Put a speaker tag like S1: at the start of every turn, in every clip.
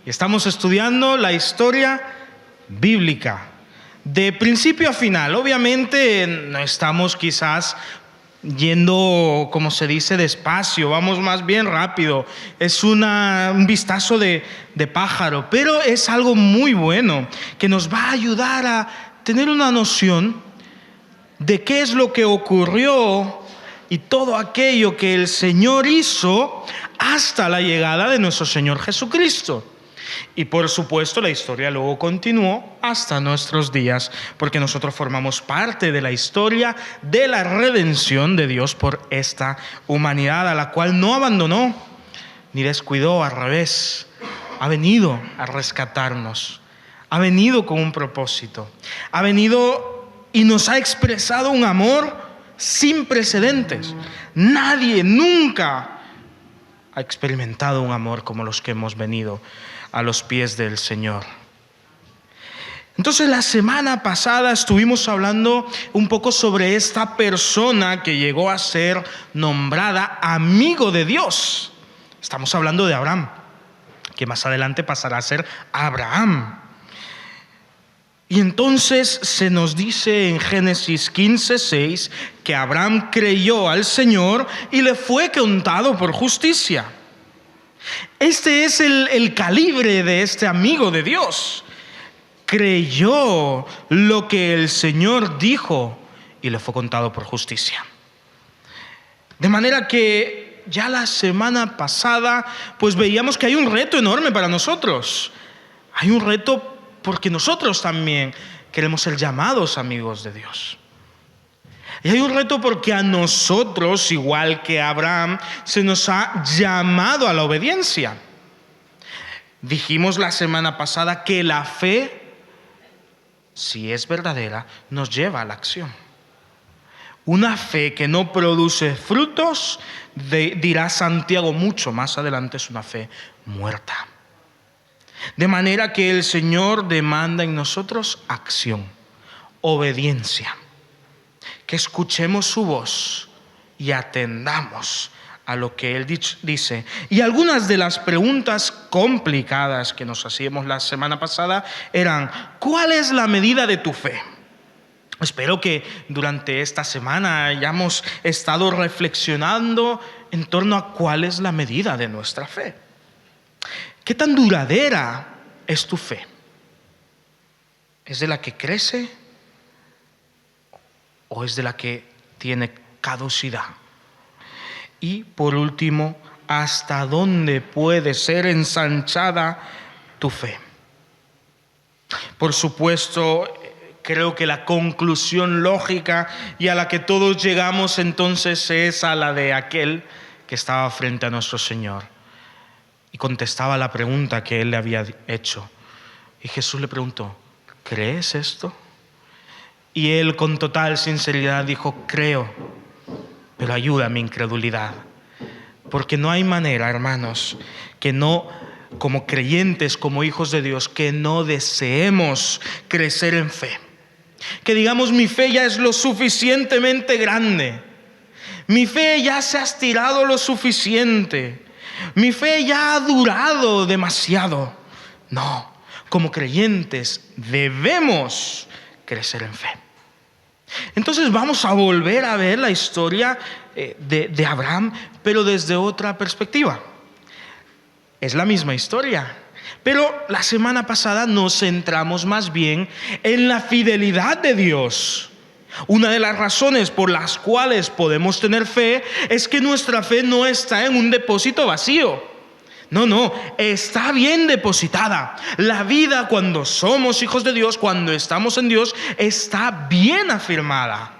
S1: Y estamos estudiando la historia bíblica, de principio a final. Obviamente no estamos quizás yendo, como se dice, despacio, vamos más bien rápido. Es un vistazo de pájaro, pero es algo muy bueno que nos va a ayudar a tener una noción de qué es lo que ocurrió y todo aquello que el Señor hizo hasta la llegada de nuestro Señor Jesucristo. Y por supuesto la historia luego continuó hasta nuestros días, porque nosotros formamos parte de la historia de la redención de Dios por esta humanidad, a la cual no abandonó ni descuidó, al revés, ha venido a rescatarnos, ha venido con un propósito, ha venido y nos ha expresado un amor sin precedentes. Nadie nunca ha experimentado un amor como los que hemos venido a los pies del Señor. Entonces la semana pasada estuvimos hablando un poco sobre esta persona que llegó a ser nombrada amigo de Dios. Estamos hablando de Abraham, que más adelante pasará a ser Abraham. Y entonces se nos dice en Génesis 15:6 que Abraham creyó al Señor y le fue contado por justicia. Este es el calibre de este amigo de Dios. Creyó lo que el Señor dijo y le fue contado por justicia. De manera que ya la semana pasada pues veíamos que hay un reto enorme para nosotros. Hay un reto porque nosotros también queremos ser llamados amigos de Dios. Y hay un reto porque a nosotros, igual que a Abraham, se nos ha llamado a la obediencia. Dijimos la semana pasada que la fe, si es verdadera, nos lleva a la acción. Una fe que no produce frutos, dirá Santiago mucho más adelante, es una fe muerta. De manera que el Señor demanda en nosotros acción, obediencia. Que escuchemos su voz y atendamos a lo que Él dice. Y algunas de las preguntas complicadas que nos hacíamos la semana pasada eran: ¿cuál es la medida de tu fe? Espero que durante esta semana hayamos estado reflexionando en torno a cuál es la medida de nuestra fe. ¿Qué tan duradera es tu fe? ¿Es de la que crece o es de la que tiene caducidad? Y por último, ¿hasta dónde puede ser ensanchada tu fe? Por supuesto, creo que la conclusión lógica y a la que todos llegamos entonces es a la de aquel que estaba frente a nuestro Señor y contestaba la pregunta que Él le había hecho. Y Jesús le preguntó: ¿crees esto? Y Él con total sinceridad dijo: creo, pero ayuda a mi incredulidad. Porque no hay manera, hermanos, que no, como creyentes, como hijos de Dios, que no deseemos crecer en fe. Que digamos: mi fe ya es lo suficientemente grande. Mi fe ya se ha estirado lo suficiente. Mi fe ya ha durado demasiado. No, como creyentes debemos crecer en fe. Entonces vamos a volver a ver la historia de Abraham, pero desde otra perspectiva. Es la misma historia, pero la semana pasada nos centramos más bien en la fidelidad de Dios. Una de las razones por las cuales podemos tener fe es que nuestra fe no está en un depósito vacío. No, está bien depositada. La vida, cuando somos hijos de Dios, cuando estamos en Dios, está bien afirmada.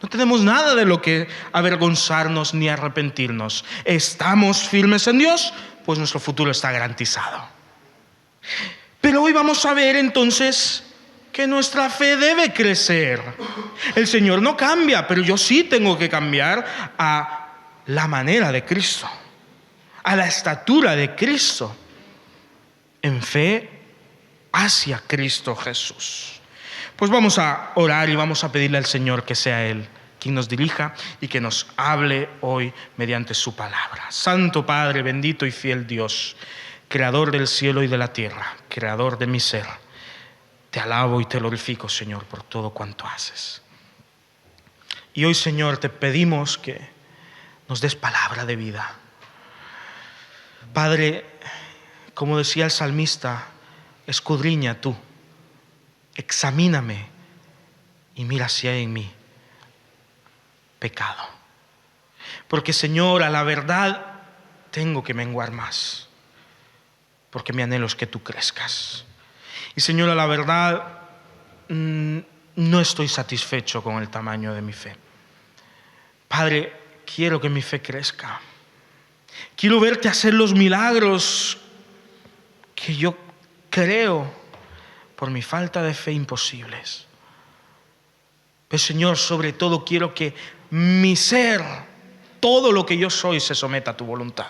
S1: No tenemos nada de lo que avergonzarnos ni arrepentirnos. Estamos firmes en Dios, pues nuestro futuro está garantizado. Pero hoy vamos a ver entonces que nuestra fe debe crecer. El Señor no cambia, pero yo sí tengo que cambiar a la manera de Cristo, a la estatura de Cristo, en fe hacia Cristo Jesús. Pues vamos a orar y vamos a pedirle al Señor que sea Él quien nos dirija y que nos hable hoy mediante su palabra. Santo Padre, bendito y fiel Dios, creador del cielo y de la tierra, creador de mi ser, te alabo y te glorifico, Señor, por todo cuanto haces. Y hoy, Señor, te pedimos que nos des palabra de vida. Padre, como decía el salmista, escudriña tú, examíname y mira si hay en mí pecado. Porque, Señor, a la verdad tengo que menguar más, porque mi anhelo es que tú crezcas. Y, Señor, a la verdad no estoy satisfecho con el tamaño de mi fe. Padre, quiero que mi fe crezca. Quiero verte hacer los milagros que yo creo por mi falta de fe imposibles. Pero, Señor, sobre todo quiero que mi ser, todo lo que yo soy, se someta a tu voluntad.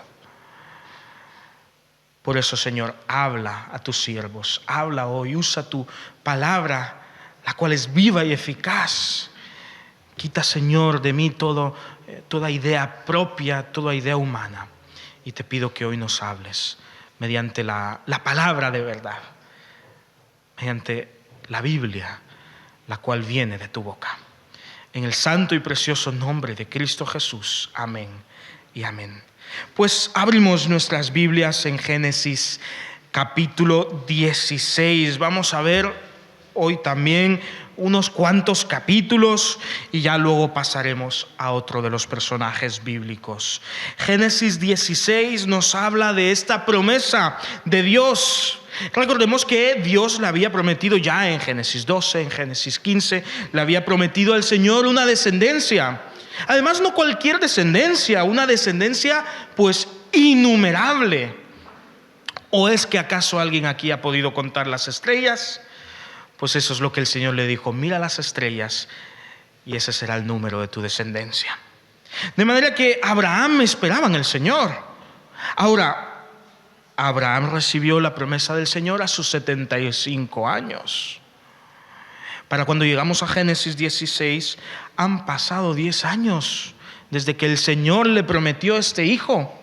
S1: Por eso, Señor, habla a tus siervos, habla hoy, usa tu palabra, la cual es viva y eficaz. Quita, Señor, de mí toda idea propia, toda idea humana. Y te pido que hoy nos hables mediante la palabra de verdad, mediante la Biblia, la cual viene de tu boca. En el santo y precioso nombre de Cristo Jesús. Amén y amén. Pues abrimos nuestras Biblias en Génesis capítulo 16. Vamos a ver hoy también unos cuantos capítulos y ya luego pasaremos a otro de los personajes bíblicos. Génesis 16 nos habla de esta promesa de Dios. Recordemos que Dios le había prometido ya en Génesis 12, en Génesis 15, le había prometido al Señor una descendencia. Además, no cualquier descendencia, una descendencia pues innumerable. ¿O es que acaso alguien aquí ha podido contar las estrellas? Pues eso es lo que el Señor le dijo: mira las estrellas y ese será el número de tu descendencia. De manera que Abraham esperaba en el Señor. Ahora, Abraham recibió la promesa del Señor a sus 75 años. Para cuando llegamos a Génesis 16, han pasado 10 años desde que el Señor le prometió este hijo.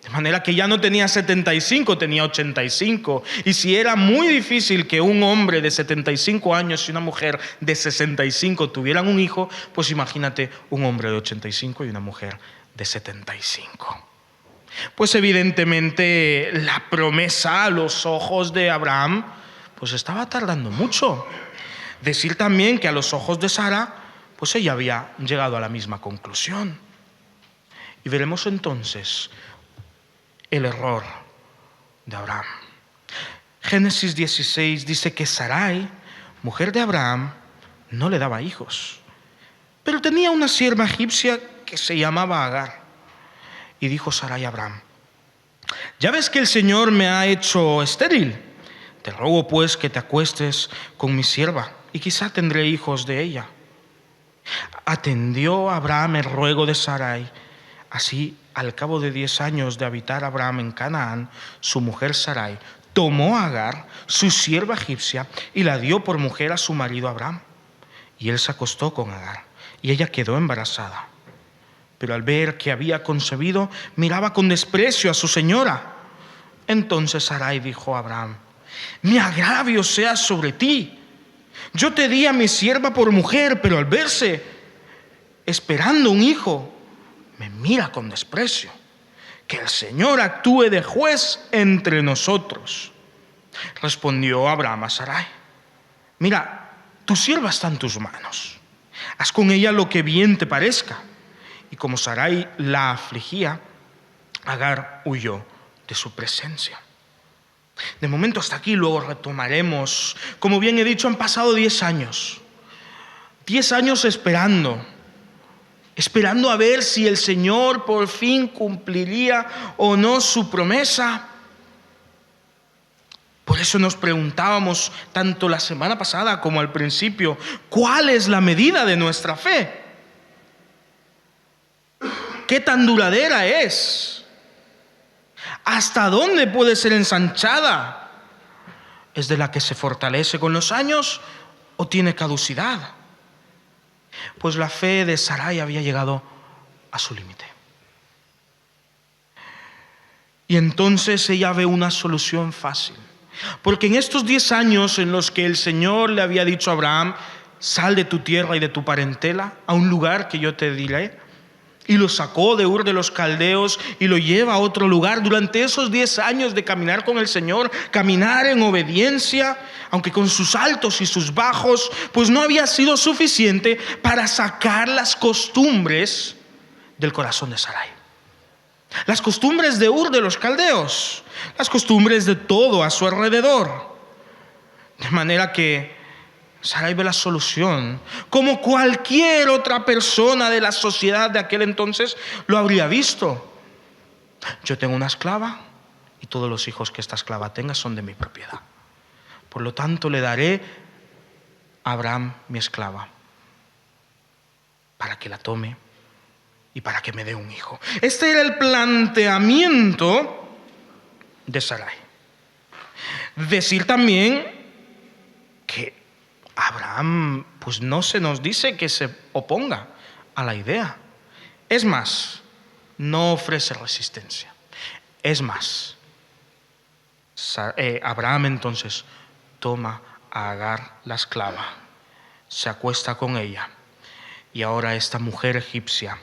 S1: De manera que ya no tenía 75, tenía 85. Y si era muy difícil que un hombre de 75 años y una mujer de 65 tuvieran un hijo, pues imagínate un hombre de 85 y una mujer de 75. Pues evidentemente la promesa a los ojos de Abraham pues estaba tardando mucho. Decir también que a los ojos de Sara pues ella había llegado a la misma conclusión. Y veremos entonces el error de Abraham. Génesis 16 dice que Sarai, mujer de Abraham, no le daba hijos, pero tenía una sierva egipcia que se llamaba Agar. Y dijo Sarai a Abraham: ya ves que el Señor me ha hecho estéril. Te ruego pues que te acuestes con mi sierva y quizá tendré hijos de ella. Atendió Abraham el ruego de Sarai. Así, al cabo de 10 años de habitar Abraham en Canaán, su mujer Sarai tomó a Agar, su sierva egipcia, y la dio por mujer a su marido Abraham. Y él se acostó con Agar, y ella quedó embarazada. Pero al ver que había concebido, miraba con desprecio a su señora. Entonces Sarai dijo a Abraham: mi agravio sea sobre ti. Yo te di a mi sierva por mujer, pero al verse esperando un hijo, me mira con desprecio. Que el Señor actúe de juez entre nosotros. Respondió Abraham a Sarai: mira, tu sierva está en tus manos. Haz con ella lo que bien te parezca. Y como Sarai la afligía, Agar huyó de su presencia. De momento hasta aquí, luego retomaremos. Como bien he dicho, han pasado 10 años. 10 años esperando a ver si el Señor por fin cumpliría o no su promesa. Por eso nos preguntábamos tanto la semana pasada como al principio: ¿cuál es la medida de nuestra fe? ¿Qué tan duradera es? ¿Hasta dónde puede ser ensanchada? ¿Es de la que se fortalece con los años o tiene caducidad? Pues la fe de Sarai había llegado a su límite. Y entonces ella ve una solución fácil. Porque en estos 10 años en los que el Señor le había dicho a Abraham: sal de tu tierra y de tu parentela a un lugar que yo te diré, y lo sacó de Ur de los Caldeos y lo lleva a otro lugar. Durante esos 10 años de caminar con el Señor, caminar en obediencia, aunque con sus altos y sus bajos, pues no había sido suficiente para sacar las costumbres del corazón de Sarai. Las costumbres de Ur de los Caldeos, las costumbres de todo a su alrededor. De manera que Sarai ve la solución, como cualquier otra persona de la sociedad de aquel entonces lo habría visto. Yo tengo una esclava y todos los hijos que esta esclava tenga son de mi propiedad. Por lo tanto, le daré a Abraham mi esclava para que la tome y para que me dé un hijo. Este era el planteamiento de Sarai. Decir también que Abraham, pues no se nos dice que se oponga a la idea. Es más, no ofrece resistencia. Es más, Abraham entonces toma a Agar, la esclava, se acuesta con ella, y ahora esta mujer egipcia,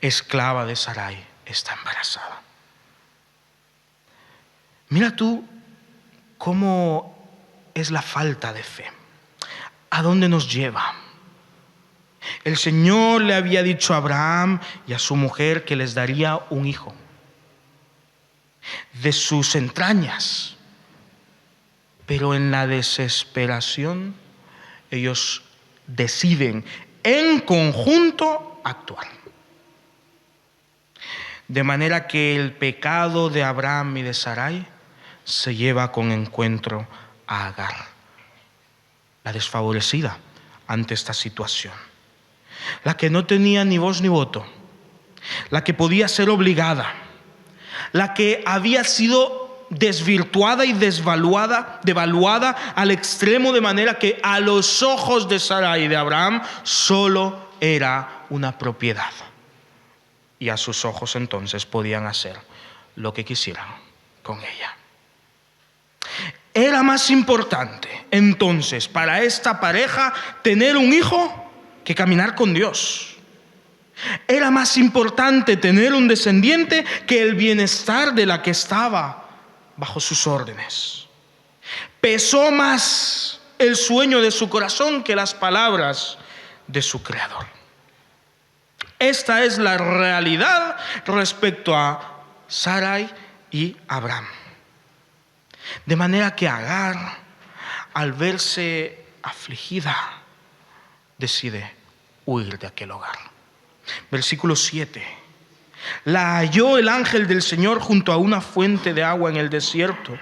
S1: esclava de Sarai, está embarazada. Mira tú cómo es la falta de fe. ¿A dónde nos lleva? El Señor le había dicho a Abraham y a su mujer que les daría un hijo de sus entrañas. Pero en la desesperación ellos deciden en conjunto actuar. De manera que el pecado de Abraham y de Sarai se lleva con encuentro a Agar, la desfavorecida ante esta situación, la que no tenía ni voz ni voto, la que podía ser obligada, la que había sido desvirtuada y devaluada al extremo, de manera que a los ojos de Sarai y de Abraham solo era una propiedad, y a sus ojos entonces podían hacer lo que quisieran con ella. Era más importante entonces para esta pareja tener un hijo que caminar con Dios. Era más importante tener un descendiente que el bienestar de la que estaba bajo sus órdenes. Pesó más el sueño de su corazón que las palabras de su Creador. Esta es la realidad respecto a Sarai y Abraham. De manera que Agar, al verse afligida, decide huir de aquel hogar. Versículo 7. La halló el ángel del Señor junto a una fuente de agua en el desierto,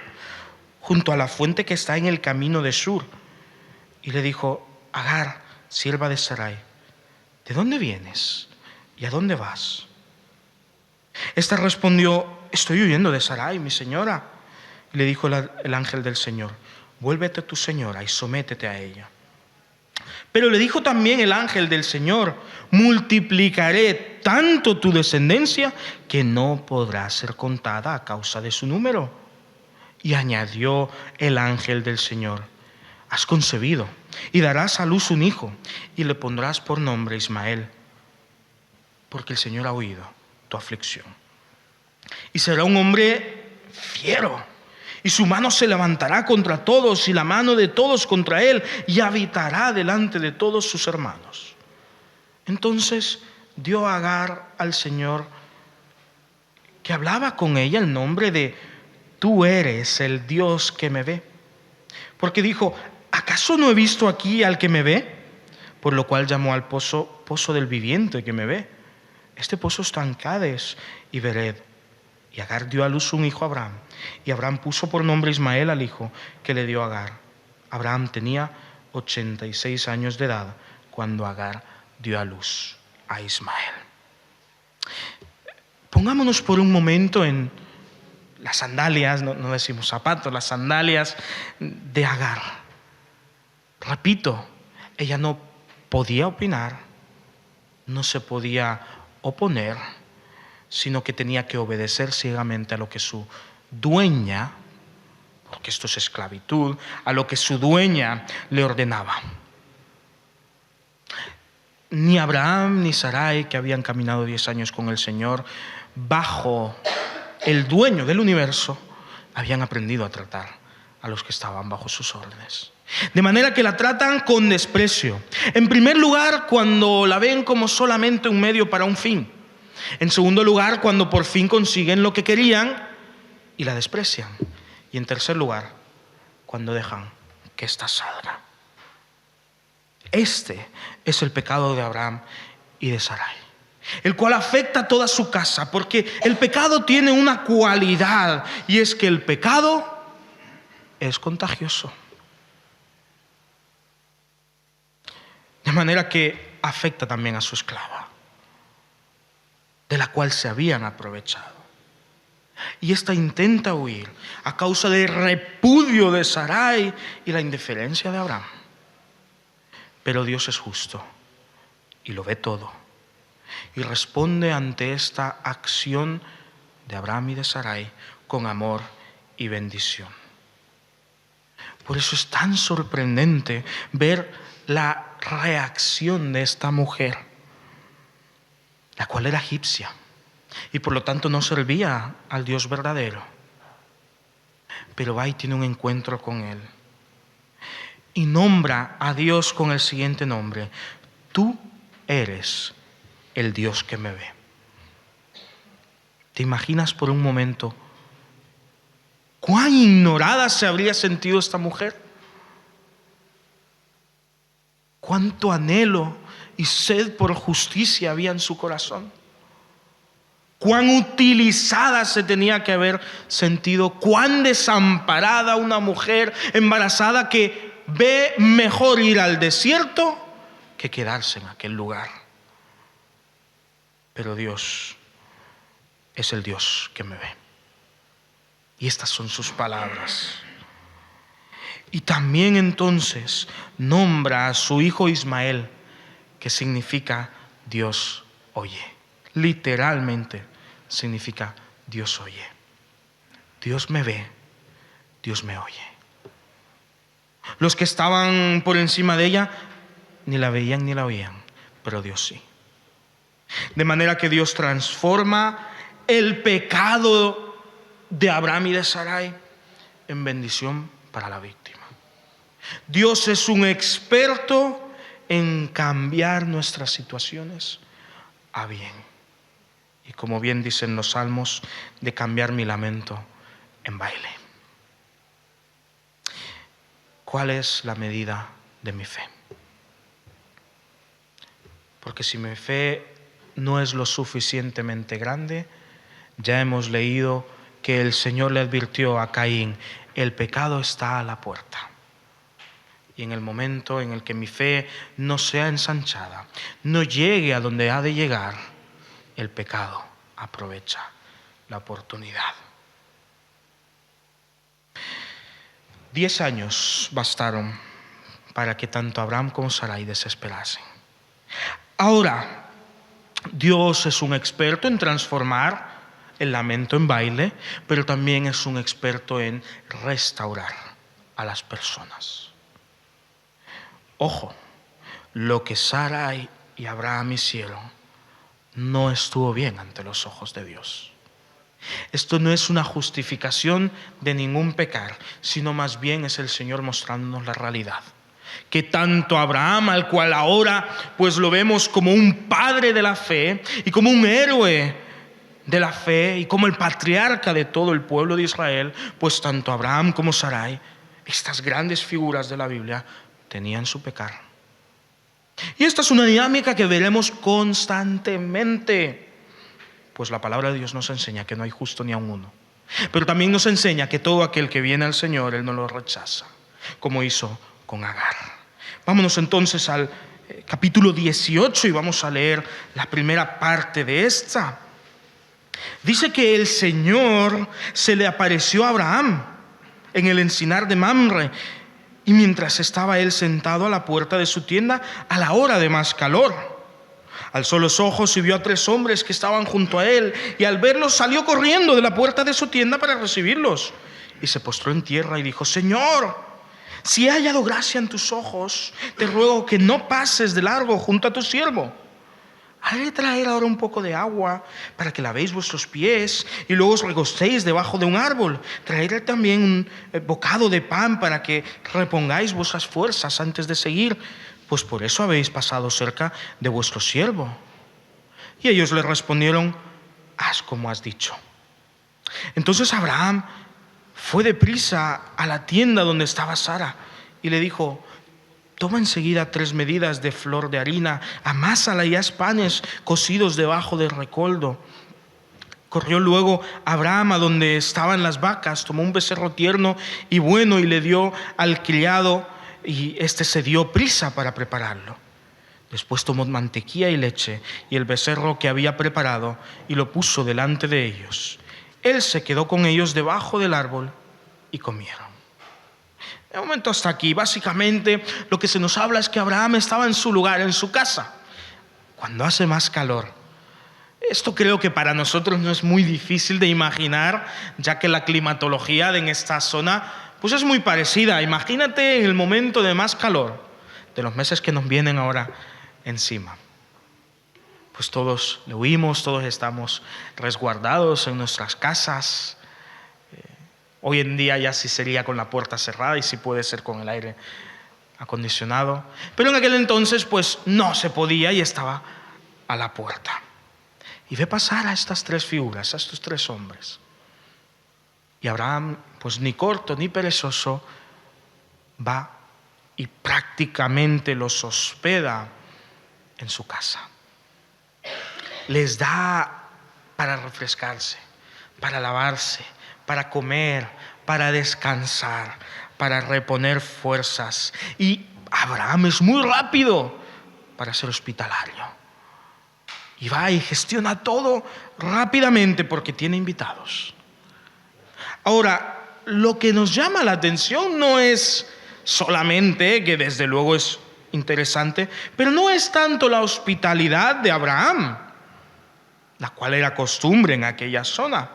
S1: junto a la fuente que está en el camino de Shur. Y le dijo: Agar, sierva de Sarai, ¿de dónde vienes y a dónde vas? Esta respondió: estoy huyendo de Sarai, mi señora. Y le dijo el ángel del Señor: vuélvete a tu señora y sométete a ella. Pero le dijo también el ángel del Señor: multiplicaré tanto tu descendencia que no podrá ser contada a causa de su número. Y añadió el ángel del Señor: has concebido y darás a luz un hijo y le pondrás por nombre Ismael, porque el Señor ha oído tu aflicción. Y será un hombre fiero, y su mano se levantará contra todos y la mano de todos contra él, y habitará delante de todos sus hermanos. Entonces dio Agar al Señor, que hablaba con ella, el nombre de: tú eres el Dios que me ve. Porque dijo: ¿acaso no he visto aquí al que me ve? Por lo cual llamó al pozo del viviente que me ve. Este pozo está en Cades y Bered. Y Agar dio a luz un hijo a Abraham, y Abraham puso por nombre Ismael al hijo que le dio a Agar. Abraham tenía 86 años de edad cuando Agar dio a luz a Ismael. Pongámonos por un momento en las sandalias, no decimos zapatos, las sandalias de Agar. Repito, ella no podía opinar, no se podía oponer, sino que tenía que obedecer ciegamente a lo que su dueña, porque esto es esclavitud, a lo que su dueña le ordenaba. Ni Abraham ni Sarai, que habían caminado 10 años con el Señor, bajo el dueño del universo, habían aprendido a tratar a los que estaban bajo sus órdenes. De manera que la tratan con desprecio. En primer lugar, cuando la ven como solamente un medio para un fin. En segundo lugar, cuando por fin consiguen lo que querían y la desprecian. Y en tercer lugar, cuando dejan que ésta salga. Este es el pecado de Abraham y de Sarai, el cual afecta a toda su casa, porque el pecado tiene una cualidad, y es que el pecado es contagioso. De manera que afecta también a su esclava, de la cual se habían aprovechado. Y ésta intenta huir a causa del repudio de Sarai y la indiferencia de Abraham. Pero Dios es justo y lo ve todo, y responde ante esta acción de Abraham y de Sarai con amor y bendición. Por eso es tan sorprendente ver la reacción de esta mujer, la cual era egipcia y por lo tanto no servía al Dios verdadero. Pero va y tiene un encuentro con Él y nombra a Dios con el siguiente nombre: tú eres el Dios que me ve. ¿Te imaginas por un momento cuán ignorada se habría sentido esta mujer? Cuánto anhelo y sed por justicia había en su corazón. Cuán utilizada se tenía que haber sentido, cuán desamparada una mujer embarazada que ve mejor ir al desierto que quedarse en aquel lugar. Pero Dios es el Dios que me ve. Y estas son sus palabras. Y también entonces nombra a su hijo Ismael, que significa Dios oye. Literalmente significa Dios oye. Dios me ve, Dios me oye. Los que estaban por encima de ella ni la veían ni la oían, pero Dios sí. De manera que Dios transforma el pecado de Abraham y de Sarai en bendición para la víctima. Dios es un experto en cambiar nuestras situaciones a bien. Y como bien dicen los salmos, de cambiar mi lamento en baile. ¿Cuál es la medida de mi fe? Porque si mi fe no es lo suficientemente grande, ya hemos leído que el Señor le advirtió a Caín: el pecado está a la puerta. Y en el momento en el que mi fe no sea ensanchada, no llegue a donde ha de llegar, el pecado aprovecha la oportunidad. 10 años bastaron para que tanto Abraham como Sarai desesperasen. Ahora, Dios es un experto en transformar el lamento en baile, pero también es un experto en restaurar a las personas. Ojo, lo que Sarai y Abraham hicieron no estuvo bien ante los ojos de Dios. Esto no es una justificación de ningún pecar, sino más bien es el Señor mostrándonos la realidad. Que tanto Abraham, al cual ahora pues lo vemos como un padre de la fe y como un héroe de la fe y como el patriarca de todo el pueblo de Israel, pues tanto Abraham como Sarai, estas grandes figuras de la Biblia, tenían su pecar. Y esta es una dinámica que veremos constantemente, pues la palabra de Dios nos enseña que no hay justo ni aun uno, pero también nos enseña que todo aquel que viene al Señor, Él no lo rechaza, como hizo con Agar. Vámonos entonces al capítulo 18 y vamos a leer la primera parte de esta. Dice que el Señor se le apareció a Abraham en el encinar de Mamre, y mientras estaba él sentado a la puerta de su tienda a la hora de más calor. Alzó los ojos y vio a 3 hombres que estaban junto a él, y al verlos salió corriendo de la puerta de su tienda para recibirlos. Y se postró en tierra y dijo: Señor, si he hallado gracia en tus ojos, te ruego que no pases de largo junto a tu siervo. Haré traer ahora un poco de agua para que lavéis vuestros pies y luego os recostéis debajo de un árbol. Traeré también un bocado de pan para que repongáis vuestras fuerzas antes de seguir, pues por eso habéis pasado cerca de vuestro siervo. Y ellos le respondieron: haz como has dicho. Entonces Abraham fue deprisa a la tienda donde estaba Sara y le dijo: toma enseguida 3 medidas de flor de harina, amásala y haz panes cocidos debajo del recoldo. Corrió luego Abraham a donde estaban las vacas, tomó un becerro tierno y bueno y le dio al criado, y éste se dio prisa para prepararlo. Después tomó mantequilla y leche y el becerro que había preparado y lo puso delante de ellos. Él se quedó con ellos debajo del árbol y comieron. De momento hasta aquí, básicamente lo que se nos habla es que Abraham estaba en su lugar, en su casa, cuando hace más calor. Esto creo que para nosotros no es muy difícil de imaginar, ya que la climatología en esta zona pues es muy parecida. Imagínate en el momento de más calor, de los meses que nos vienen ahora encima. Pues todos le huimos, todos estamos resguardados en nuestras casas. Hoy en día ya sí sería con la puerta cerrada y sí puede ser con el aire acondicionado. Pero en aquel entonces pues no se podía y estaba a la puerta. Y ve pasar a estas 3 figuras, a estos 3 hombres. Y Abraham, pues ni corto ni perezoso, va y prácticamente los hospeda en su casa. Les da para refrescarse, para lavarse, para comer, para descansar, para reponer fuerzas. Y Abraham es muy rápido para ser hospitalario. Y va y gestiona todo rápidamente porque tiene invitados. Ahora, lo que nos llama la atención no es solamente, que desde luego es interesante, pero no es tanto la hospitalidad de Abraham, la cual era costumbre en aquella zona.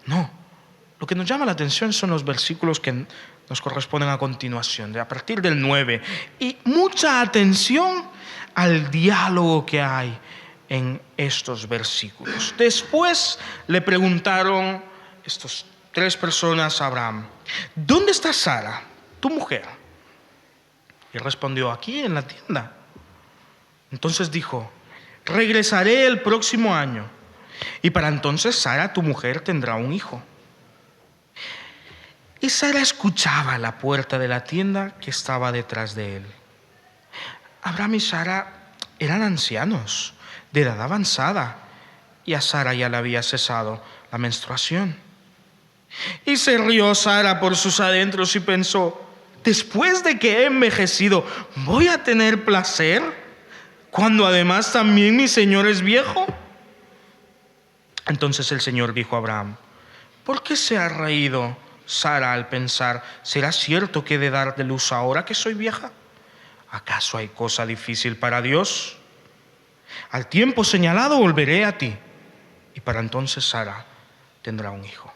S1: No. Lo que nos llama la atención son los versículos que nos corresponden a continuación, a partir del 9. Y mucha atención al diálogo que hay en estos versículos. Después le preguntaron estas 3 personas a Abraham: ¿dónde está Sara, tu mujer? Y respondió: aquí en la tienda. Entonces dijo: regresaré el próximo año, y para entonces Sara, tu mujer, tendrá un hijo. Y Sara escuchaba a la puerta de la tienda que estaba detrás de él. Abraham y Sara eran ancianos, de edad avanzada, y a Sara ya le había cesado la menstruación. Y se rió Sara por sus adentros y pensó: después de que he envejecido, ¿voy a tener placer cuando además también mi señor es viejo? Entonces el Señor dijo a Abraham: ¿por qué se ha reído Sara al pensar: ¿será cierto que he de dar de luz ahora que soy vieja? ¿Acaso hay cosa difícil para Dios? Al tiempo señalado volveré a ti, y para entonces Sara tendrá un hijo.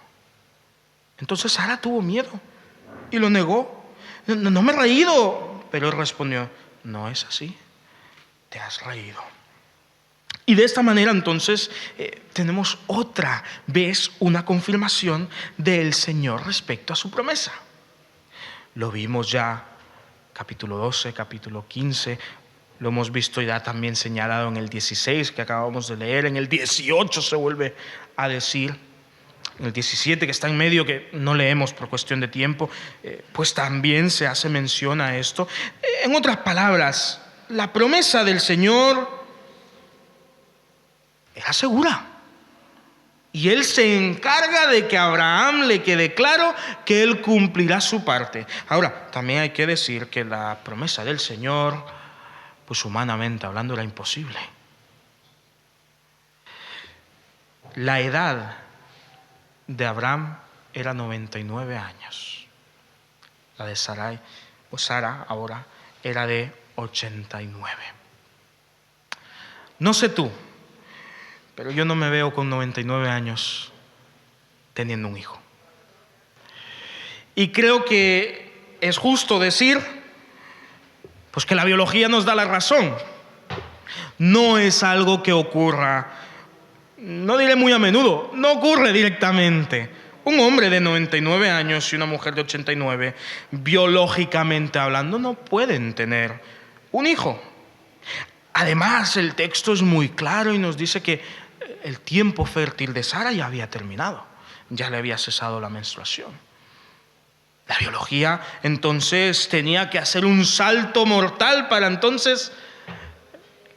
S1: Entonces Sara tuvo miedo y lo negó. No me he reído. Pero él respondió: no es así, te has reído. Y de esta manera entonces tenemos otra vez una confirmación del Señor respecto a su promesa. Lo vimos ya capítulo 12, capítulo 15, lo hemos visto ya también señalado en el 16 que acabamos de leer, en el 18 se vuelve a decir, en el 17 que está en medio, que no leemos por cuestión de tiempo, pues también se hace mención a esto. En otras palabras, la promesa del Señor era segura. Y Él se encarga de que a Abraham le quede claro que Él cumplirá su parte. Ahora, también hay que decir que la promesa del Señor, pues humanamente hablando, era imposible. La edad de Abraham era 99 años. La de Sarai, o Sara ahora, era de 89. No sé tú, pero yo no me veo con 99 años teniendo un hijo. Y creo que es justo decir, pues que la biología nos da la razón. No es algo que ocurra, no diré muy a menudo, no ocurre directamente. Un hombre de 99 años y una mujer de 89, biológicamente hablando, no pueden tener un hijo. Además, el texto es muy claro y nos dice que el tiempo fértil de Sara ya había terminado, ya le había cesado la menstruación. La biología entonces tenía que hacer un salto mortal para entonces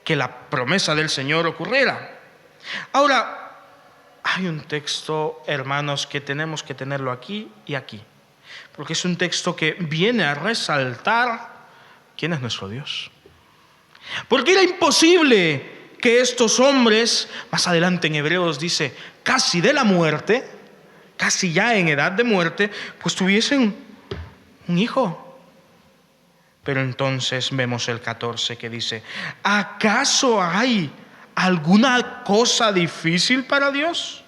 S1: que la promesa del Señor ocurriera. Ahora, hay un texto, hermanos, que tenemos que tenerlo aquí y aquí, porque es un texto que viene a resaltar quién es nuestro Dios. Porque era imposible que estos hombres, más adelante en Hebreos dice, casi de la muerte, casi ya en edad de muerte, pues tuviesen un hijo. Pero entonces vemos el 14 que dice, ¿acaso hay alguna cosa difícil para Dios?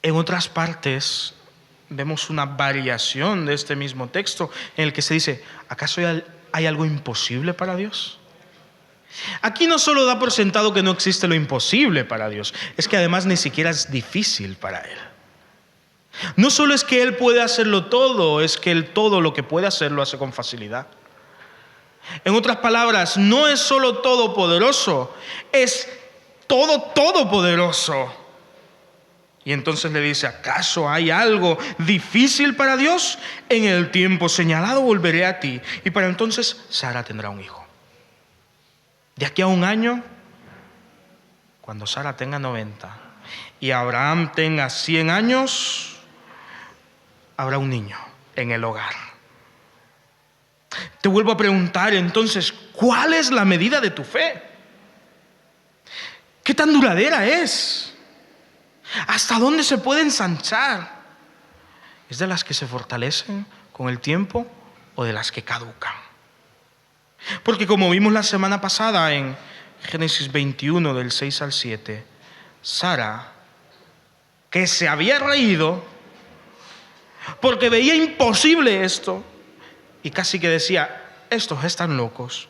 S1: En otras partes vemos una variación de este mismo texto en el que se dice, ¿acaso hay algo imposible para Dios? Aquí no solo da por sentado que no existe lo imposible para Dios, es que además ni siquiera es difícil para Él. No solo es que Él puede hacerlo todo, es que Él todo lo que puede hacer lo hace con facilidad. En otras palabras, no es solo todopoderoso, es todopoderoso. Y entonces le dice, ¿acaso hay algo difícil para Dios? En el tiempo señalado volveré a ti. Y para entonces Sara tendrá un hijo. De aquí a un año, cuando Sara tenga 90 y Abraham tenga 100 años, habrá un niño en el hogar. Te vuelvo a preguntar entonces, ¿cuál es la medida de tu fe? ¿Qué tan duradera es? ¿Hasta dónde se puede ensanchar? ¿Es de las que se fortalecen con el tiempo o de las que caducan? Porque como vimos la semana pasada en Génesis 21 del 6 al 7, Sara, que se había reído porque veía imposible esto y casi que decía, estos están locos.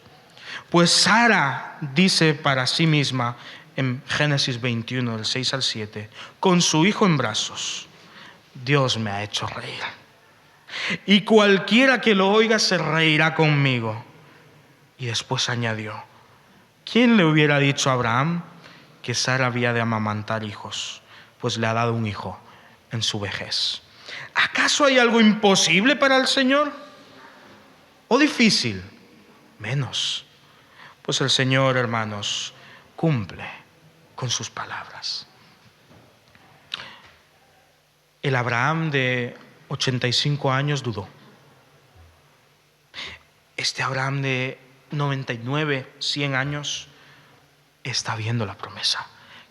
S1: Pues Sara dice para sí misma en Génesis 21, del 6 al 7, con su hijo en brazos, Dios me ha hecho reír. Y cualquiera que lo oiga se reirá conmigo. Y después añadió, ¿quién le hubiera dicho a Abraham que Sara había de amamantar hijos? Pues le ha dado un hijo en su vejez. ¿Acaso hay algo imposible para el Señor? ¿O difícil? Menos. Pues el Señor, hermanos, cumple con sus palabras. El Abraham de 85 años dudó. Este Abraham de 99, 100 años está viendo la promesa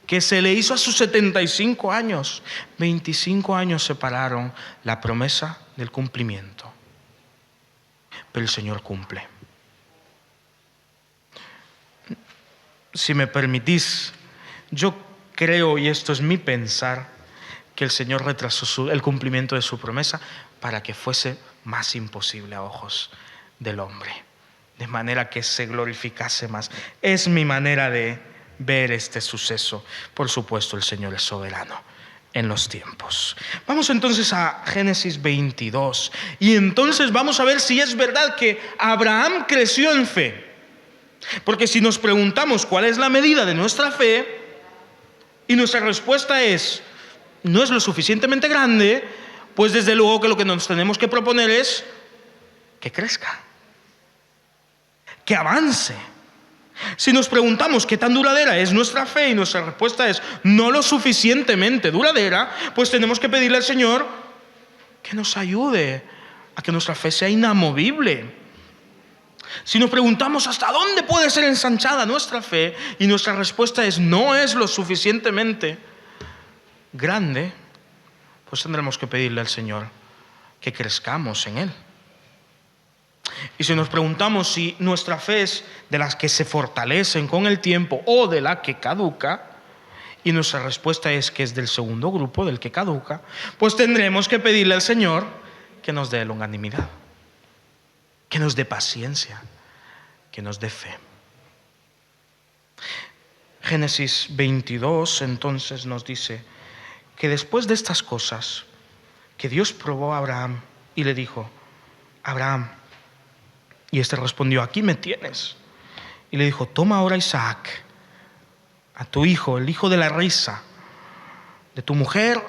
S1: que se le hizo a sus 75 años. 25 años separaron la promesa del cumplimiento. Pero el Señor cumple. Si me permitís, yo creo, y esto es mi pensar, que el Señor retrasó el cumplimiento de su promesa para que fuese más imposible a ojos del hombre, de manera que se glorificase más. Es mi manera de ver este suceso. Por supuesto, el Señor es soberano en los tiempos. Vamos entonces a Génesis 22 y entonces vamos a ver si es verdad que Abraham creció en fe. Porque si nos preguntamos cuál es la medida de nuestra fe y nuestra respuesta es no es lo suficientemente grande, pues desde luego que lo que nos tenemos que proponer es que crezca, que avance. Si nos preguntamos qué tan duradera es nuestra fe y nuestra respuesta es no lo suficientemente duradera, pues tenemos que pedirle al Señor que nos ayude a que nuestra fe sea inamovible. Si nos preguntamos hasta dónde puede ser ensanchada nuestra fe y nuestra respuesta es no es lo suficientemente grande, pues tendremos que pedirle al Señor que crezcamos en Él. Y si nos preguntamos si nuestra fe es de las que se fortalecen con el tiempo o de la que caduca, y nuestra respuesta es que es del segundo grupo, del que caduca, pues tendremos que pedirle al Señor que nos dé longanimidad, que nos dé paciencia, que nos dé fe. Génesis 22 entonces nos dice que después de estas cosas, que Dios probó a Abraham y le dijo: Abraham. Y este respondió: aquí me tienes. Y le dijo: toma ahora a Isaac, a tu hijo, el hijo de la risa, de tu mujer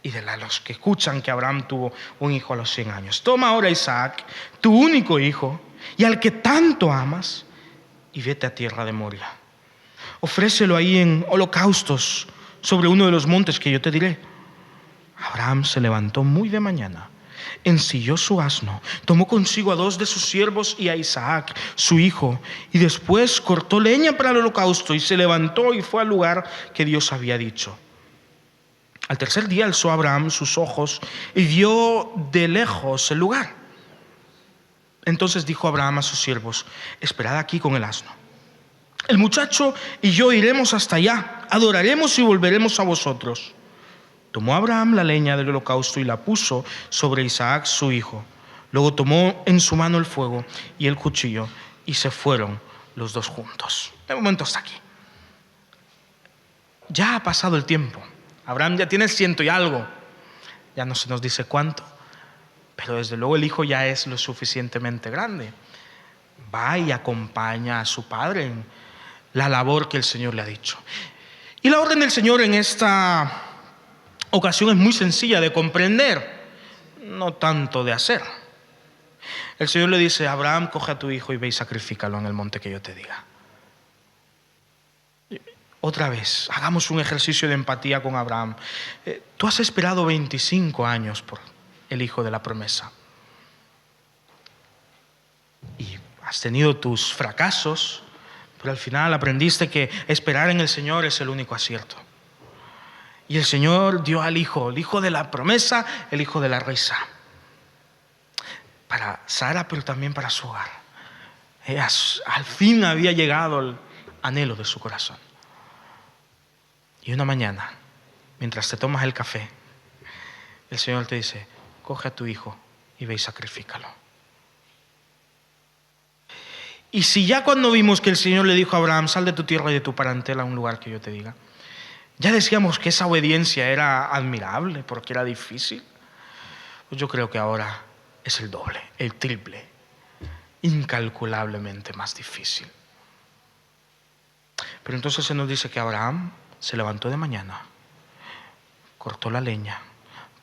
S1: y de los que escuchan que Abraham tuvo un hijo a los 100 años. Toma ahora a Isaac, tu único hijo, y al que tanto amas, y vete a tierra de Moria. Ofrécelo ahí en holocaustos sobre uno de los montes que yo te diré. Abraham se levantó muy de mañana, ensilló su asno, tomó consigo a 2 de sus siervos y a Isaac, su hijo, y después cortó leña para el holocausto y se levantó y fue al lugar que Dios había dicho. Al tercer día alzó Abraham sus ojos y vio de lejos el lugar. Entonces dijo Abraham a sus siervos: esperad aquí con el asno. El muchacho y yo iremos hasta allá, adoraremos y volveremos a vosotros. Tomó Abraham la leña del holocausto y la puso sobre Isaac su hijo. Luego tomó en su mano el fuego y el cuchillo y se fueron los dos juntos. De momento hasta aquí. Ya ha pasado el tiempo. Abraham ya tiene 100 y algo. Ya no se nos dice cuánto, pero desde luego el hijo ya es lo suficientemente grande. Va y acompaña a su padre en la labor que el Señor le ha dicho. Y la orden del Señor en esta ocasión es muy sencilla de comprender, no tanto de hacer. El Señor le dice: Abraham, coge a tu hijo y ve y sacrifícalo en el monte que yo te diga. Otra vez, hagamos un ejercicio de empatía con Abraham. Tú has esperado 25 años por el hijo de la promesa. Y has tenido tus fracasos, pero al final aprendiste que esperar en el Señor es el único acierto. Y el Señor dio al hijo, el hijo de la promesa, el hijo de la risa, para Sara, pero también para su hogar. Al fin había llegado el anhelo de su corazón. Y una mañana, mientras te tomas el café, el Señor te dice: coge a tu hijo y ve y sacrifícalo. Y si ya cuando vimos que el Señor le dijo a Abraham: sal de tu tierra y de tu parentela a un lugar que yo te diga, ya decíamos que esa obediencia era admirable porque era difícil, pues yo creo que ahora es el doble, el triple, incalculablemente más difícil. Pero entonces se nos dice que Abraham se levantó de mañana, cortó la leña,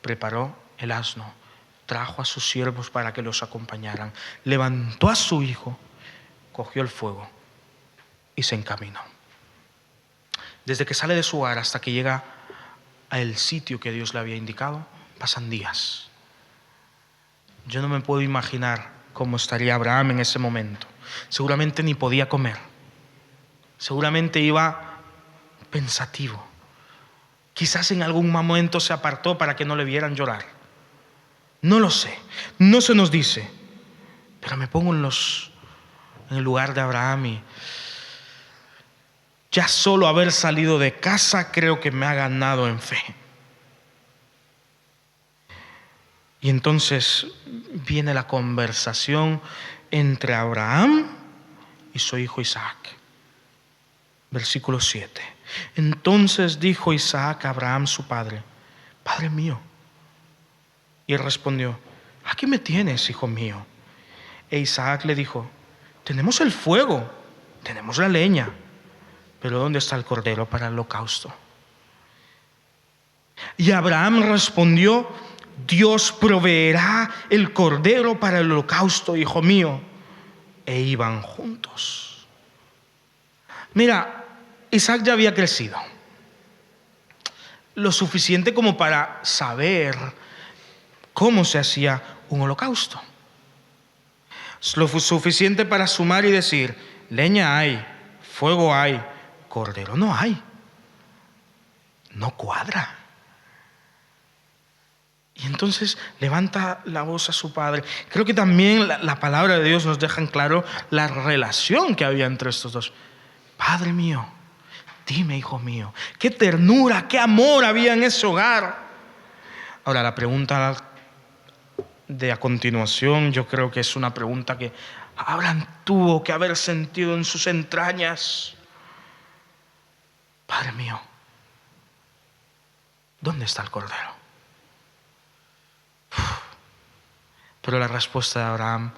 S1: preparó el asno, trajo a sus siervos para que los acompañaran, levantó a su hijo, cogió el fuego y se encaminó. Desde que sale de su hogar hasta que llega al sitio que Dios le había indicado, pasan días. Yo no me puedo imaginar cómo estaría Abraham en ese momento. Seguramente ni podía comer. Seguramente iba pensativo. Quizás en algún momento se apartó para que no le vieran llorar. No lo sé, no se nos dice. Pero me pongo en el lugar de Abraham y ya solo haber salido de casa creo que me ha ganado en fe. Y entonces viene la conversación entre Abraham y su hijo Isaac. Versículo 7. Entonces dijo Isaac a Abraham su padre: Padre mío. Y él respondió: aquí me tienes, hijo mío. E Isaac le dijo: tenemos el fuego, tenemos la leña, pero ¿dónde está el cordero para el holocausto? Y Abraham respondió: Dios proveerá el cordero para el holocausto, hijo mío. E iban juntos. Mira, Isaac ya había crecido lo suficiente como para saber cómo se hacía un holocausto. Lo suficiente para sumar y decir: leña hay, fuego hay, cordero no hay. No cuadra. Y entonces levanta la voz a su padre. Creo que también la palabra de Dios nos deja en claro la relación que había entre estos dos. Padre mío, dime, hijo mío, qué ternura, qué amor había en ese hogar. Ahora, la pregunta de a continuación, yo creo que es una pregunta que Abraham tuvo que haber sentido en sus entrañas. Padre mío, ¿dónde está el cordero? Pero la respuesta de Abraham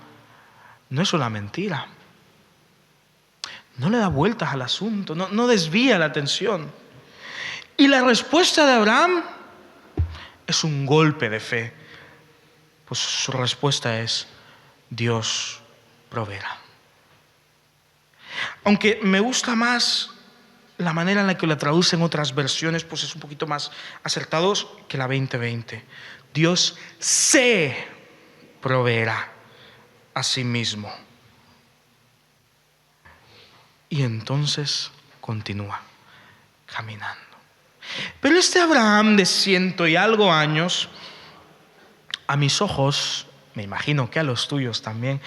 S1: no es una mentira. No le da vueltas al asunto, no desvía la atención. Y la respuesta de Abraham es un golpe de fe. Pues su respuesta es: Dios proveerá. Aunque me gusta más la manera en la que la traducen otras versiones, pues es un poquito más acertados que la 20:20. Dios se proveerá a sí mismo. Y entonces continúa caminando. Pero este Abraham de 100 y algo años, a mis ojos, me imagino que a los tuyos también,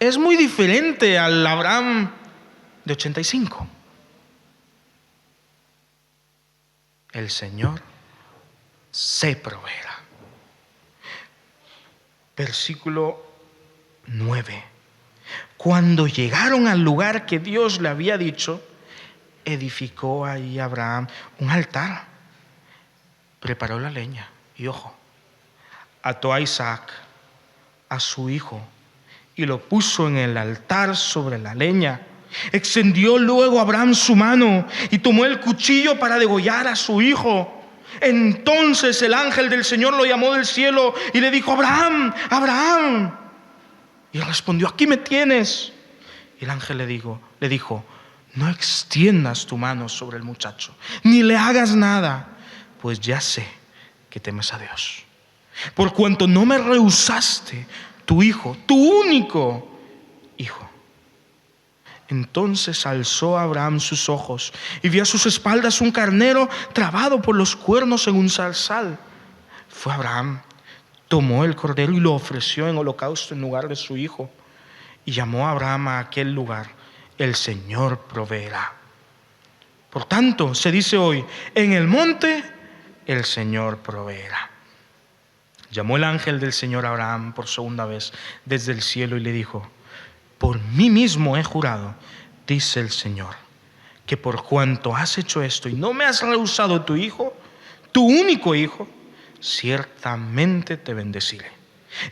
S1: es muy diferente al Abraham de 85. El Señor se proveerá. Versículo 9. Cuando llegaron al lugar que Dios le había dicho, edificó ahí Abraham un altar, preparó la leña y, ojo, ató a Isaac, a su hijo, y lo puso en el altar sobre la leña. Extendió luego Abraham su mano y tomó el cuchillo para degollar a su hijo. Entonces el ángel del Señor lo llamó del cielo y le dijo: Abraham, Abraham. Y él respondió: aquí me tienes. Y el ángel le dijo: no extiendas tu mano sobre el muchacho, ni le hagas nada, pues ya sé que temes a Dios, por cuanto no me rehusaste tu hijo, tu único hijo. Entonces alzó Abraham sus ojos y vio a sus espaldas un carnero trabado por los cuernos en un zarzal. Fue Abraham, tomó el cordero y lo ofreció en holocausto en lugar de su hijo. Y llamó a Abraham a aquel lugar: el Señor proveerá. Por tanto, se dice hoy: en el monte el Señor proveerá. Llamó el ángel del Señor a Abraham por segunda vez desde el cielo y le dijo: por mí mismo he jurado, dice el Señor, que por cuanto has hecho esto y no me has rehusado tu hijo, tu único hijo, ciertamente te bendeciré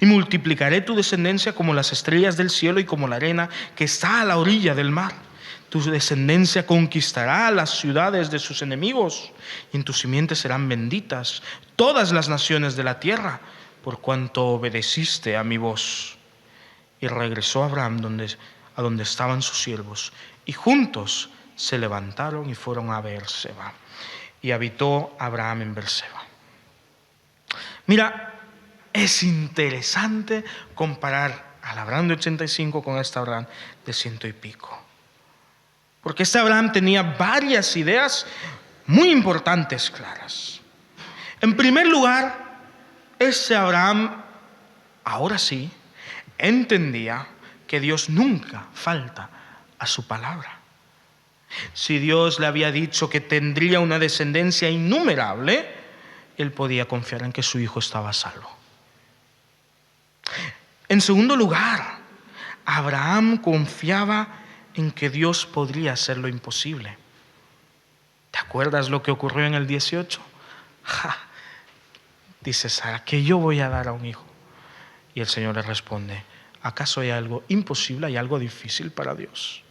S1: y multiplicaré tu descendencia como las estrellas del cielo y como la arena que está a la orilla del mar. Tu descendencia conquistará las ciudades de sus enemigos y en tu simiente serán benditas todas las naciones de la tierra, por cuanto obedeciste a mi voz. Y regresó Abraham a donde estaban sus siervos, y juntos se levantaron y fueron a Beerseba. Y habitó Abraham en Beerseba. Mira, es interesante comparar al Abraham de 85 con este Abraham de 100 y pico. Porque este Abraham tenía varias ideas muy importantes claras. En primer lugar, este Abraham, ahora sí, entendía que Dios nunca falta a su palabra. Si Dios le había dicho que tendría una descendencia innumerable, él podía confiar en que su hijo estaba a salvo. En segundo lugar, Abraham confiaba en que Dios podría hacer lo imposible. ¿Te acuerdas lo que ocurrió en el 18? Dice Sara, que yo voy a dar a un hijo. Y el Señor le responde: ¿acaso hay algo imposible, hay algo difícil para Dios?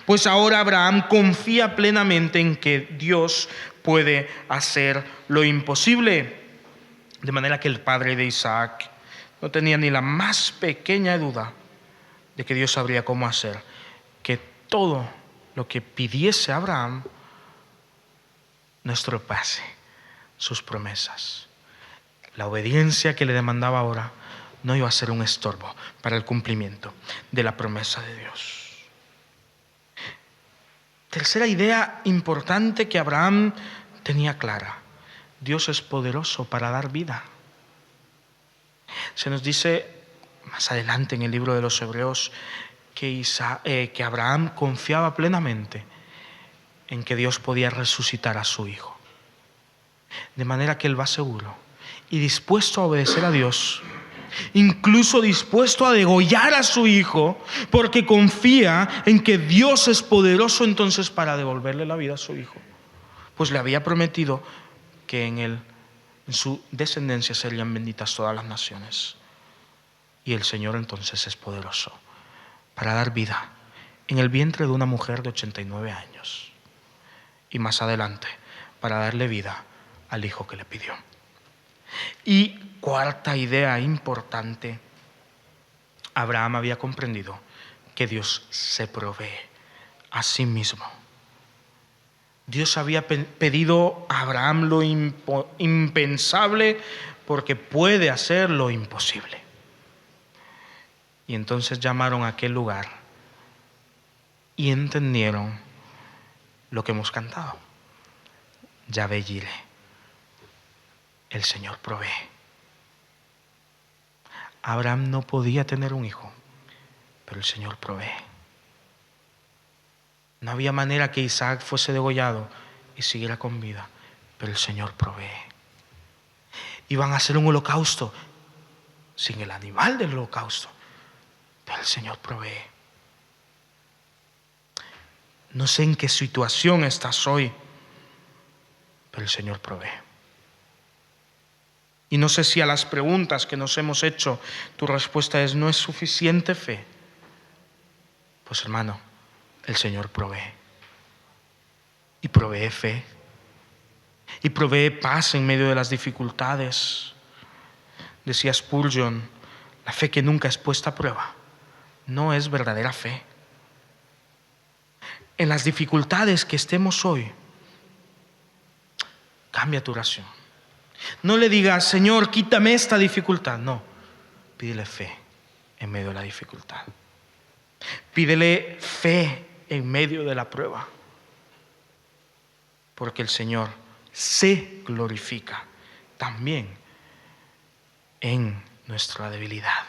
S1: Pues ahora Abraham confía plenamente en que Dios puede hacer lo imposible. De manera que el padre de Isaac no tenía ni la más pequeña duda de que Dios sabría cómo hacer que todo lo que pidiese Abraham no estropease sus promesas. La obediencia que le demandaba ahora no iba a ser un estorbo para el cumplimiento de la promesa de Dios. Tercera idea importante que Abraham tenía clara: Dios es poderoso para dar vida. Se nos dice más adelante en el libro de los Hebreos que Abraham confiaba plenamente en que Dios podía resucitar a su hijo. De manera que él va seguro y dispuesto a obedecer a Dios, incluso dispuesto a degollar a su hijo, porque confía en que Dios es poderoso entonces para devolverle la vida a su hijo. Pues le había prometido que en su descendencia serían benditas todas las naciones. Y el Señor entonces es poderoso para dar vida en el vientre de una mujer de 89 años. Y más adelante, para darle vida al hijo que le pidió. Y cuarta idea importante, Abraham había comprendido que Dios se provee a sí mismo. Dios había pedido a Abraham lo impensable porque puede hacer lo imposible. Y entonces llamaron a aquel lugar y entendieron lo que hemos cantado. Yahvé Jireh, el Señor provee. Abraham no podía tener un hijo, pero el Señor provee. No había manera que Isaac fuese degollado y siguiera con vida, pero el Señor provee. Iban a hacer un holocausto sin el animal del holocausto, pero el Señor provee. No sé en qué situación estás hoy, pero el Señor provee. Y no sé si a las preguntas que nos hemos hecho tu respuesta es: ¿no es suficiente fe? Pues hermano, el Señor provee. Y provee fe. Y provee paz en medio de las dificultades. Decía Spurgeon, la fe que nunca es puesta a prueba no es verdadera fe. En las dificultades que estemos hoy, cambia tu oración. No le digas: Señor, quítame esta dificultad. No, pídele fe en medio de la dificultad. Pídele fe en medio de la prueba. Porque el Señor se glorifica también en nuestra debilidad.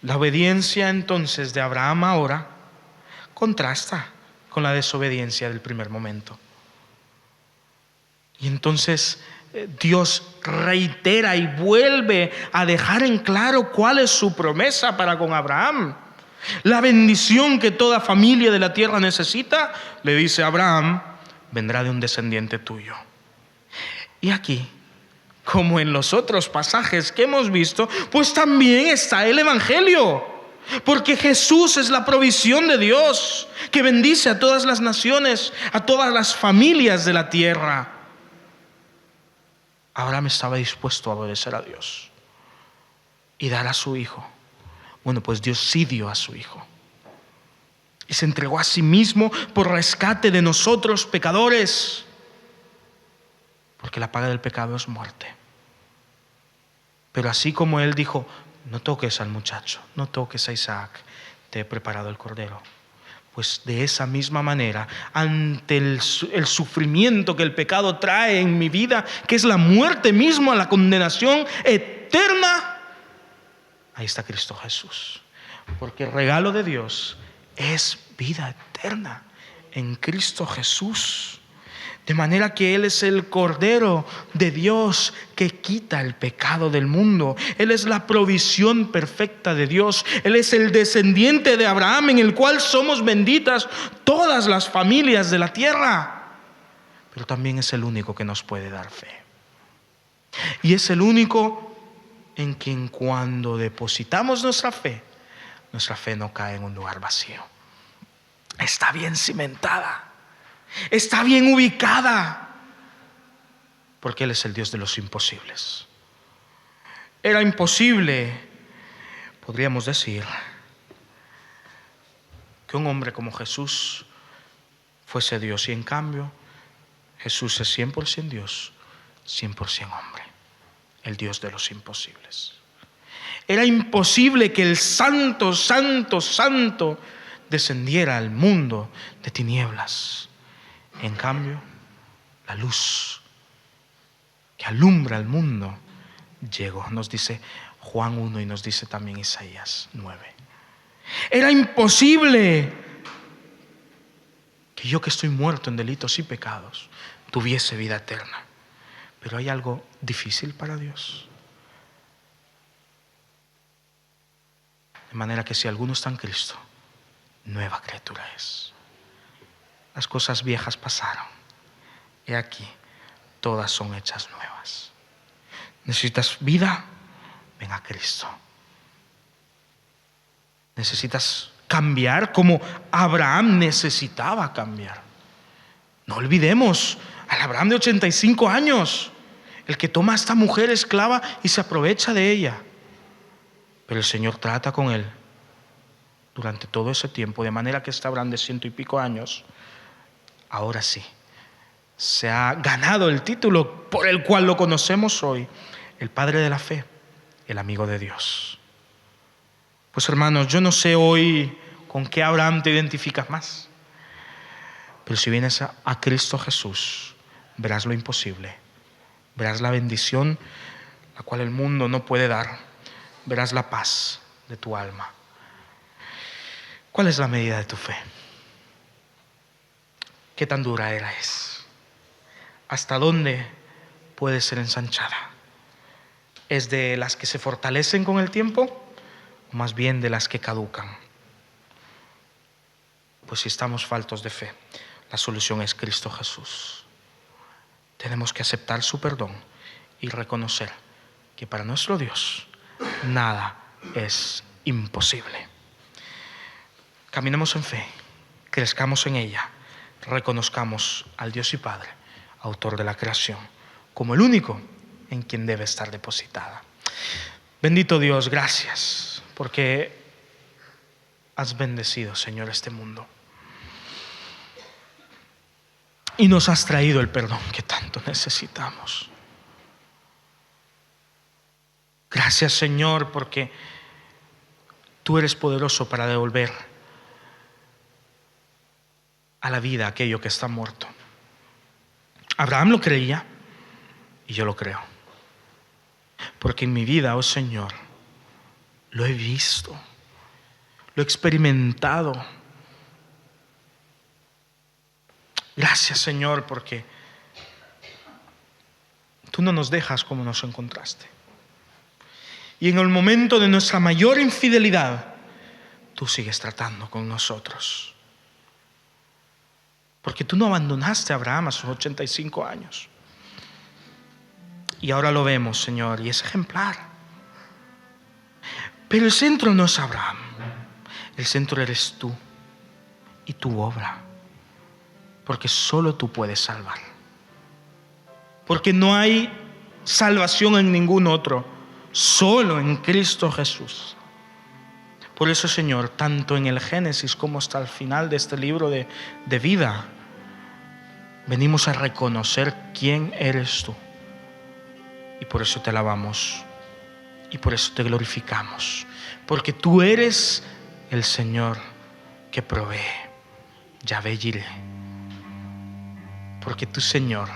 S1: La obediencia entonces de Abraham ahora contrasta con la desobediencia del primer momento. Y entonces Dios reitera y vuelve a dejar en claro cuál es su promesa para con Abraham. La bendición que toda familia de la tierra necesita, le dice a Abraham, vendrá de un descendiente tuyo. Y aquí, como en los otros pasajes que hemos visto, pues también está el Evangelio. Porque Jesús es la provisión de Dios que bendice a todas las naciones, a todas las familias de la tierra. Abraham estaba dispuesto a obedecer a Dios y dar a su hijo. Bueno, pues Dios sí dio a su hijo y se entregó a sí mismo por rescate de nosotros pecadores, porque la paga del pecado es muerte. Pero así como él dijo: no toques al muchacho, no toques a Isaac, te he preparado el cordero. Pues de esa misma manera, ante el sufrimiento que el pecado trae en mi vida, que es la muerte misma, la condenación eterna, ahí está Cristo Jesús. Porque el regalo de Dios es vida eterna en Cristo Jesús. De manera que Él es el Cordero de Dios que quita el pecado del mundo. Él es la provisión perfecta de Dios. Él es el descendiente de Abraham, en el cual somos benditas todas las familias de la tierra. Pero también es el único que nos puede dar fe. Y es el único en quien cuando depositamos nuestra fe no cae en un lugar vacío. Está bien cimentada. Está bien ubicada, porque Él es el Dios de los imposibles. Era imposible, podríamos decir, que un hombre como Jesús fuese Dios, y en cambio Jesús es 100% Dios, 100% hombre, el Dios de los imposibles. Era imposible que el Santo, Santo, Santo descendiera al mundo de tinieblas. En cambio, la luz que alumbra el mundo llegó. Nos dice Juan 1 y nos dice también Isaías 9. Era imposible que yo, que estoy muerto en delitos y pecados, tuviese vida eterna. Pero hay algo difícil para Dios. De manera que si alguno está en Cristo, nueva criatura es. Las cosas viejas pasaron. He aquí, todas son hechas nuevas. ¿Necesitas vida? Ven a Cristo. ¿Necesitas cambiar como Abraham necesitaba cambiar? No olvidemos al Abraham de 85 años, el que toma a esta mujer esclava y se aprovecha de ella. Pero el Señor trata con él durante todo ese tiempo, de manera que este Abraham de 100 y pico años, ahora sí, se ha ganado el título por el cual lo conocemos hoy, el padre de la fe, el amigo de Dios. Pues hermanos, yo no sé hoy con qué Abraham te identificas más, pero si vienes a Cristo Jesús, verás lo imposible, verás la bendición la cual el mundo no puede dar, verás la paz de tu alma. ¿Cuál es la medida de tu fe? ¿Qué tan duradera es? ¿Hasta dónde puede ser ensanchada? ¿Es de las que se fortalecen con el tiempo o más bien de las que caducan? Pues si estamos faltos de fe, la solución es Cristo Jesús. Tenemos que aceptar su perdón y reconocer que para nuestro Dios nada es imposible. Caminemos en fe, crezcamos en ella, reconozcamos al Dios y Padre, autor de la creación, como el único en quien debe estar depositada. Bendito Dios, gracias porque has bendecido, Señor, este mundo y nos has traído el perdón que tanto necesitamos. Gracias, Señor, porque tú eres poderoso para devolver a la vida aquello que está muerto. Abraham lo creía y yo lo creo, porque en mi vida, oh Señor, lo he visto, lo he experimentado. Gracias, Señor, porque tú no nos dejas como nos encontraste. Y en el momento de nuestra mayor infidelidad, tú sigues tratando con nosotros. Porque tú no abandonaste a Abraham a sus 85 años. Y ahora lo vemos, Señor, y es ejemplar. Pero el centro no es Abraham. El centro eres tú y tu obra. Porque solo tú puedes salvar. Porque no hay salvación en ningún otro, solo en Cristo Jesús. Por eso, Señor, tanto en el Génesis como hasta el final de este libro de vida, venimos a reconocer quién eres tú. Y por eso te alabamos y por eso te glorificamos. Porque tú eres el Señor que provee, Yahvé Jireh. Porque tú, Señor,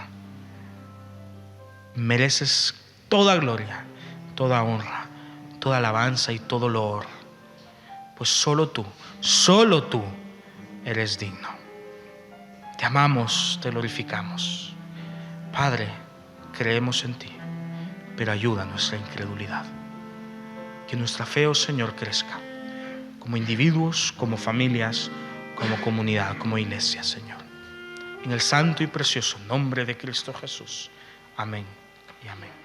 S1: mereces toda gloria, toda honra, toda alabanza y todo loor. Pues solo tú eres digno. Te amamos, te glorificamos. Padre, creemos en ti, pero ayuda a nuestra incredulidad. Que nuestra fe, oh Señor, crezca como individuos, como familias, como comunidad, como iglesia, Señor. En el santo y precioso nombre de Cristo Jesús. Amén y amén.